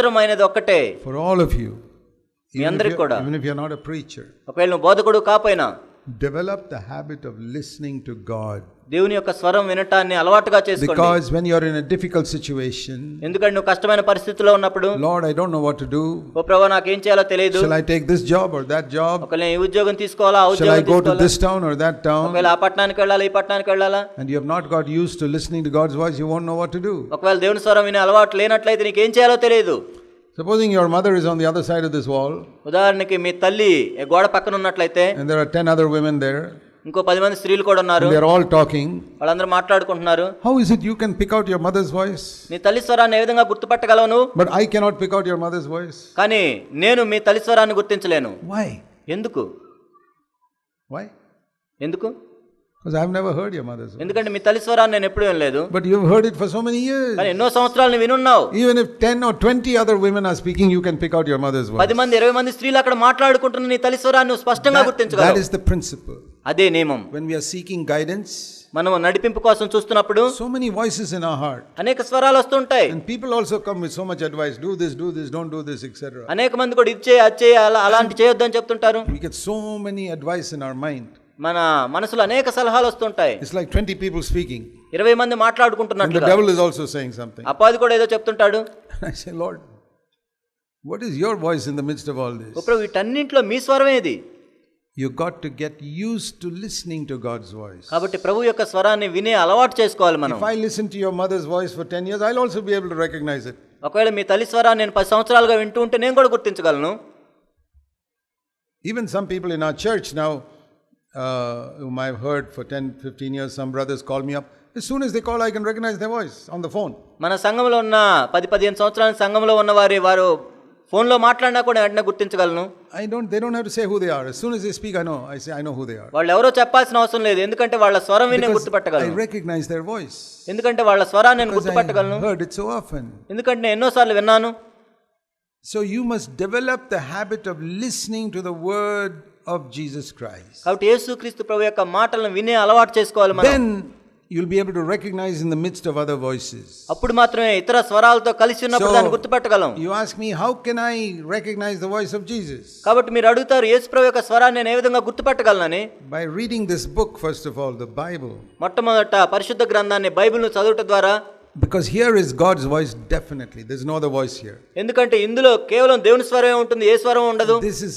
అవసరమైనది ఒక్కటే for all of you, మీ అందరికి కూడా. even if you are not a preacher, ఒకవేళ నువ్వు బోధకుడు కాపోయినా develop the habit of listening to God. దేవుని యొక్క స్వరం వినటాన్ని అలవాటుగా చేసుకోండి. Because when you are in a difficult situation, ఎందుకంటే నువ్వు కష్టమైన పరిస్థితిలో ఉన్నప్పుడు, Lord, I don't know what to do. ఓ ప్రభువా నాకు ఏం చేయాలో తెలియదు. Shall I take this job or that job? ఒకవేళ ఈ ఉద్యోగం తీసుకోవాలా ఆ Shall ఉద్యోగం I go to తీసుకోవాలా, this town or that town? ఒకవేళ ఆ పట్టణానికి వెళ్ళాలా ఈ పట్టణానికి వెళ్ళాలా, And you have not got used to listening to God's voice, you won't know what to do. ఒకవేళ దేవుని స్వరం వినే అలవాటు లేనట్లయితే నీకు ఏం చేయాలో తెలియదు. Supposing your mother is on the other side of this wall, ఉదాహరణకి మీ తల్లి గోడ పక్కన ఉన్నట్లయితే, and there are 10 other women there, ఇంకో 10 మంది స్త్రీలు కూడా ఉన్నారు, and they are all talking. వాళ్ళందరూ మాట్లాడుకుంటున్నారు. How is it you can pick out your mother's voice? నీ తల్లి స్వరాన్ని ఏ విధంగా గుర్తుపట్టగలవు నువ్వు? But I cannot pick out your mother's voice. కానీ నేను మీ తల్లి స్వరాన్ని గుర్తించలేను. Why? ఎందుకు? Why? ఎందుకు? Because I have never heard your mother's voice. ఎందుకంటే మీ తల్లి స్వరాన్ని నేను ఎప్పుడూ వినలేదు. But you have heard it for so many years. కానీ ఎన్నో సంవత్సరాలు నువ్వు వినున్నావు. Even if 10 or 20 other women are speaking, you can pick out your mother's voice. 10 మంది 20 మంది స్త్రీలు అక్కడ మాట్లాడుకుంటున్న నీ తల్లి స్వరాన్ని నువ్వు స్పష్టంగా That గుర్తించగలవు. is the principle. అదే నియమం. When we are seeking guidance, మనం నడిపింపు కోసం చూస్తున్నప్పుడు so many voices in our heart. అనేక స్వరాలు వస్తుంటాయి. And people also come with so much advice. Do this, don't do this, etc. అనేక మంది కూడా ఇది చేయి అది చేయి అలాంటి చేయొద్దు అని చెప్తుంటారు. We get so many advice in our mind. మన మనసులో అనేక సలహాలు వస్తుంటాయి. It's like 20 people speaking. 20 మంది And the మాట్లాడుకుంటున్నట్లుగా. devil is also saying something. అపవాది కూడా ఏదో చెప్తుంటాడు. And I say, Lord, what is your voice in the midst of all this? ఇప్పుడు వీటన్నింటిలో మీ స్వరం ఏది? You got to get used to listening to God's voice. కాబట్టి ప్రభు యొక్క స్వరాన్ని వినే అలవాటు చేసుకోవాలి మనం. If I listen to your mother's voice for 10 years, I'll also be able to recognize it. ఒకవేళ మీ తల్లి స్వరాన్ని నేను 10 సంవత్సరాలుగా వింటూ ఉంటే నేను కూడా గుర్తించగలను. Even some people in our church now, whom I've heard for 10-15 years, some brothers call me up. As soon as they call, I can recognize their voice on the phone. మన సంఘంలో ఉన్న 10-15 సంవత్సరాల సంఘంలో ఉన్న వారు ఫోన్లో మాట్లాడినా కూడా వెంటనే గుర్తించగలను. They don't have to say who they are. As soon as they speak, I know who they are. వాళ్ళు ఎవరో చెప్పాల్సిన అవసరం లేదు, ఎందుకంటే వాళ్ళ స్వరం విని Because గుర్తుపట్టగలను. I recognize their voice. ఎందుకంటే వాళ్ళ స్వరాన్ని నేను Because I గుర్తుపట్టగలను. heard it so often. ఎందుకంటే నేను ఎన్నోసార్లు విన్నాను. So you must develop the habit of listening to the word of Jesus Christ. కాబట్టి యేసుక్రీస్తు ప్రభు యొక్క మాటలను వినే అలవాటు చేసుకోవాలి మనం. Then you'll be able to recognize in the midst of other voices. అప్పుడు మాత్రమే ఇతర స్వరాలతో కలిసి ఉన్నప్పుడు దాన్ని గుర్తుపట్టగలం. You ask me, how can I recognize the voice of Jesus? కాబట్టి మీరు అడుగుతారు యేసు ప్రభు యొక్క స్వరాన్ని నేను ఏ విధంగా గుర్తుపట్టగలనని. By reading this book, first of all, the Bible. మొట్టమొదట పరిశుద్ధ గ్రంథాన్ని బైబిల్ను చదువుట ద్వారా. Because here is God's voice, definitely. There's no other voice here. ఎందుకంటే ఇందులో కేవలం దేవుని స్వరమే ఉంటుంది, ఏ స్వరం ఉండదు. This is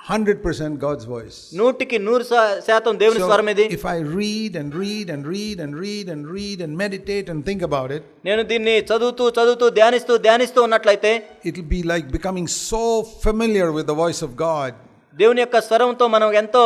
100% God's voice. 100% దేవుని స్వరం ఇది. If I read and read and read and read and read and meditate and think about it, నేను దీన్ని చదువుతూ ధ్యానిస్తూ ఉన్నట్లయితే, it will be like becoming so familiar with the voice of God. దేవుని యొక్క స్వరంతో మనం ఎంతో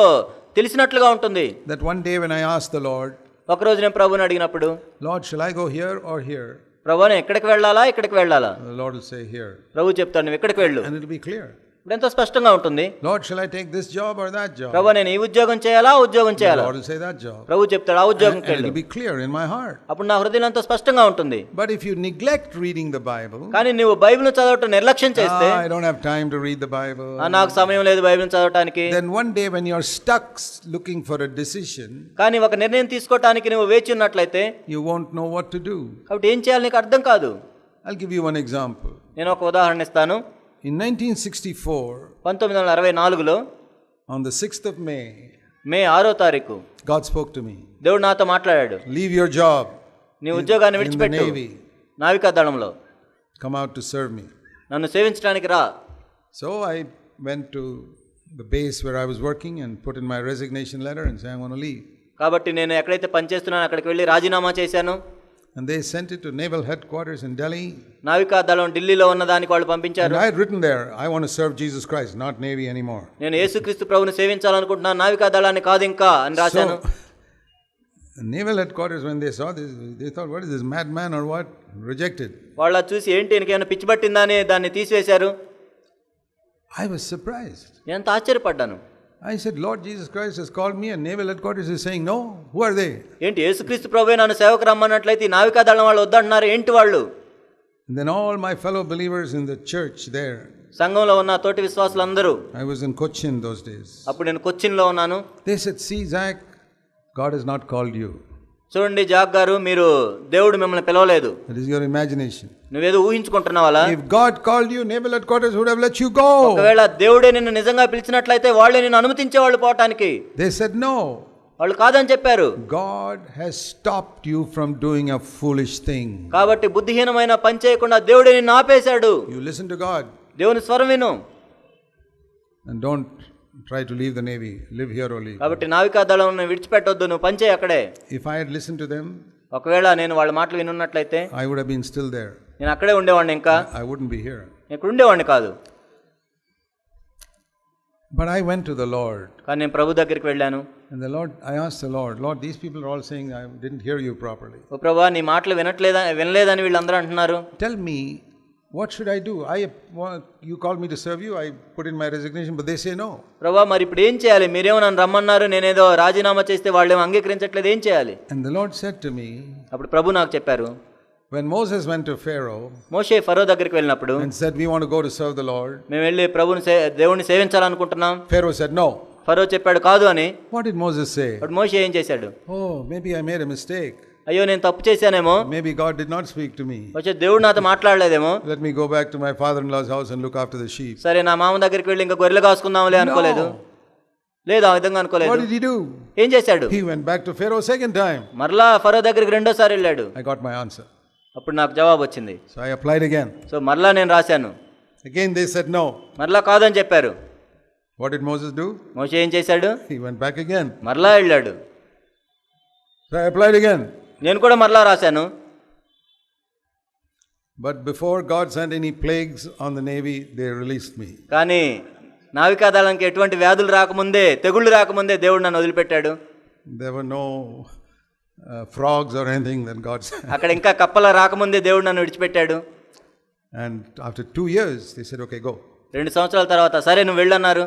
తెలిసినట్లుగా ఉంటుంది. That one day when I asked the Lord, ఒక రోజు నేను ప్రభువుని అడిగినప్పుడు, Lord, shall I go here or here? ప్రభువా నేను ఎక్కడికి వెళ్ళాలా ఇక్కడికి వెళ్ళాలా? The Lord will say here. ప్రభు చెప్తాడు నువ్వు ఎక్కడికి వెళ్ళు. And it will be clear. ఇప్పుడు ఎంతో స్పష్టంగా ఉంటుంది. Lord, shall I take this job or that job? ప్రభువా నేను ఈ ఉద్యోగం చేయాలా ఆ ఉద్యోగం The చేయాలా? Lord will say that job. ప్రభు చెప్తాడు ఆ ఉద్యోగం And it వెళ్ళు. will be clear in my heart. అప్పుడు నా హృదయం ఎంతో స్పష్టంగా ఉంటుంది. But if you neglect reading the Bible, కానీ నువ్వు బైబిల్ను చదవటం నిర్లక్ష్యం చేస్తే, I don't have time to read the Bible. నాకు సమయం లేదు బైబిల్ని చదవటానికి. Then one day when you're stuck looking for a decision, కానీ ఒక నిర్ణయం తీసుకోవటానికి నువ్వు వేచి ఉన్నట్లయితే, you won't know what to do. కాబట్టి ఏం చేయాలి నీకు అర్థం కాదు. I'll give you one example. నేను ఒక ఉదాహరణ ఇస్తాను. In 1964, 1964లో on the 6th of May, మే 6వ తారీఖు God spoke to me. దేవుడు నాతో మాట్లాడాడు. Leave your job. నీ ఉద్యోగాన్ని in the విడిచిపెట్టు, Navy. నావికా దళంలో Come out to serve me. నన్ను సేవించడానికి రా. So I went to the base where I was working and put in my resignation letter and said, I want to leave. కాబట్టి నేను ఎక్కడైతే పనిచేస్తున్నానో అక్కడికి వెళ్ళి రాజీనామా చేశాను. And they sent it to Naval Headquarters in Delhi. నావికా దళం ఢిల్లీలో ఉన్న దానికి వాళ్ళు పంపించారు. And I had written there, I want to serve Jesus Christ, not Navy anymore. నేను యేసుక్రీస్తు ప్రభువుని సేవించాలనుకుంటున్నాను, నావికా దళాన్ని కాదు ఇంకా అని రాశాను. So Naval Headquarters, when they saw this, they thought, what is this, madman or what? Rejected. వాళ్ళ చూసి ఏంటి ఈయనకేమైనా పిచ్చి పట్టిందా అని దాన్ని తీసివేశారు. I was surprised. నేను అంత ఆశ్చర్యపడ్డాను. I said, Lord Jesus Christ has called me and Naval Headquarters is saying no. Who are they? ఏంటి యేసుక్రీస్తు ప్రభువే నన్ను సేవకు రమ్మన్నట్లయితే ఈ నావికా దళం వాళ్ళు వద్దంటున్నారు, ఏంటి వాళ్ళు? And then all my fellow believers in the church there. సంఘంలో ఉన్న తోటి విశ్వాసులందరూ, I was in Cochin those days. అప్పుడు నేను కొచ్చిన్లో ఉన్నాను. They said, see Zach, God has not called you. చూడండి జాక్ గారు, మీరు దేవుడు మిమ్మల్ని పిలవలేదు, It is your imagination. నువ్వేదో ఊహించుకుంటున్నావు అలా. If God called you, naval headquarters would have let you go. ఒకవేళ దేవుడే నిన్ను నిజంగా పిలిచినట్లయితే వాళ్ళే నిన్ను అనుమతించేవాళ్ళు పోవటానికి. They said no. వాళ్ళు కాదని చెప్పారు. God has stopped you from doing a foolish thing. కాబట్టి బుద్ధిహీనమైన పని చేయకుండా దేవుడే నిన్ను ఆపేశాడు. You listen to God. దేవుని స్వరం విను. And don't try to leave the Navy. Live here only. కాబట్టి నావికా దళం విడిచిపెట్టొద్దు, నువ్వు పని చేయి అక్కడే. If I had listened to them, ఒకవేళ నేను వాళ్ళ మాటలు వినున్నట్లయితే I would have been still there. నేను అక్కడే ఉండేవాడిని, ఇంకా I wouldn't be here. ఇక్కడ ఉండేవాడిని కాదు. But I went to the Lord. కానీ నేను ప్రభు దగ్గరికి వెళ్ళాను. And the Lord, I asked the Lord, these people are all saying I didn't hear you properly. ఓ ప్రభువా, నీ మాటలు వినలేదని వీళ్ళందరూ అంటున్నారు. Tell me, what should I do? You called me to serve you. I put in my resignation, but they say no. ప్రభువా, మరి ఇప్పుడు ఏం చేయాలి? మీరేమో నన్ను రమ్మన్నారు, నేనేదో రాజీనామా చేస్తే వాళ్ళేమో అంగీకరించట్లేదు, ఏం చేయాలి? And the Lord said to me, అప్పుడు ప్రభు నాకు చెప్పారు, when Moses went to Pharaoh మోషే ఫరో దగ్గరికి వెళ్ళినప్పుడు and said, we want to go to serve the Lord, మేము వెళ్ళి దేవుని సేవించాలనుకుంటున్నాం. Pharaoh said no. ఫరో చెప్పాడు కాదు అని. What did Moses say? అప్పుడు మోషే ఏం చేశాడు? Oh, maybe I made a mistake. అయ్యో, నేను తప్పు చేశానేమో, Maybe God did not speak to me. వచ్చే దేవుడు నాతో మాట్లాడలేదేమో, Let me go back to my father-in-law's house and look after the sheep. సరే నా మామ దగ్గరికి వెళ్ళి ఇంకా గొర్రెలు కాసుకుందాంలే అనుకోలేదు. లేదు, ఆ విధంగా అనుకోలేదు. What did he do? ఏం చేశాడు? He went back to Pharaoh second time. మరలా ఫరో దగ్గరికి రెండోసారి వెళ్ళాడు. I got my answer. అప్పుడు నాకు జవాబు వచ్చింది. So I applied again. So మరలా నేను రాశాను. Again they said no. మరలా కాదని చెప్పారు. What did Moses do? మోషే ఏం చేశాడు? He went back again. మరలా వెళ్ళాడు. So I applied again. నేను కూడా మరలా రాశాను. But before God sent any plagues on the Navy, they released me. కానీ నావికాదళానికి ఎటువంటి వ్యాధులు రాకముందే, తెగుళ్ళు రాకముందే దేవుడు నన్ను వదిలిపెట్టాడు. There were no frogs or anything that God sent. అక్కడ ఇంకా కప్పల రాకముందే దేవుడు నన్ను విడిచిపెట్టాడు. And after 2 years, they said, okay, go. 2 సంవత్సరాల తర్వాత సరే నువ్వు వెళ్ళన్నారు.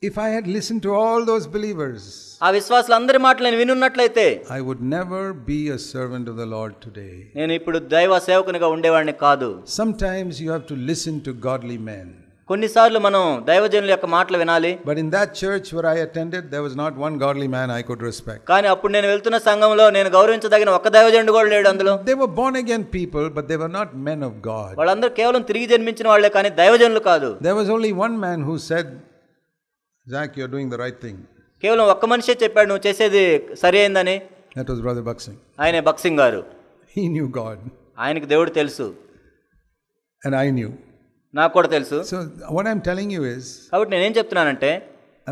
If I had listened to all those believers, ఆ విశ్వాసులందరి మాటలు నేను వినున్నట్లయితే I would never be a servant of the Lord today. నేను ఇప్పుడు దైవ సేవకునిగా ఉండేవాడిని కాదు. Sometimes you have to listen to godly men. కొన్నిసార్లు మనం దైవజనుల యొక్క మాటలు వినాలి. But in that church where I attended, there was not one godly man I could respect. కానీ అప్పుడు నేను వెళ్తున్న సంఘంలో నేను గౌరవించదగిన ఒక్క దైవజనుడు కూడా లేడు అందులో. They were born again people, but they were not men of God. వాళ్ళందరూ కేవలం తిరిగి జన్మించిన వాళ్ళే, కానీ దైవజనులు కాదు. There was only one man who said, Zach, you're doing the right thing. కేవలం ఒక్క మనిషే చెప్పాడు నువ్వు చేసేది సరి అయిందని. That was Brother Buxing. ఆయనే బక్సింగ్ గారు. He knew God. ఆయనకి దేవుడు తెలుసు, And I knew. నాకు కూడా తెలుసు. So what I'm telling you is, కాబట్టి నేనేం చెప్తున్నానంటే,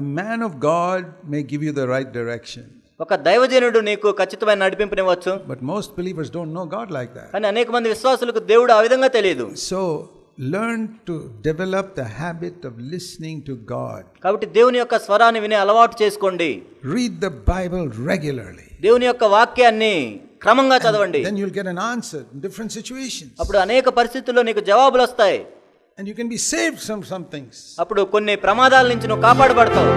a man of God may give you the right direction. ఒక దైవజనుడు నీకు ఖచ్చితమైన నడిపింపునివ్వచ్చు. But most believers don't know God like that. కానీ అనేక మంది విశ్వాసులకు దేవుడు ఆ విధంగా తెలియదు. So learn to develop the habit of listening to God. కాబట్టి దేవుని యొక్క స్వరాన్ని వినే అలవాటు చేసుకోండి. Read the Bible regularly. దేవుని యొక్క వాక్యాన్ని క్రమంగా చదవండి. Then you'll get an answer in different situations. అప్పుడు అనేక పరిస్థితుల్లో నీకు జవాబులు వస్తాయి. And you can be saved from some things. అప్పుడు కొన్ని ప్రమాదాల నుంచి నువ్వు కాపాడబడతావు.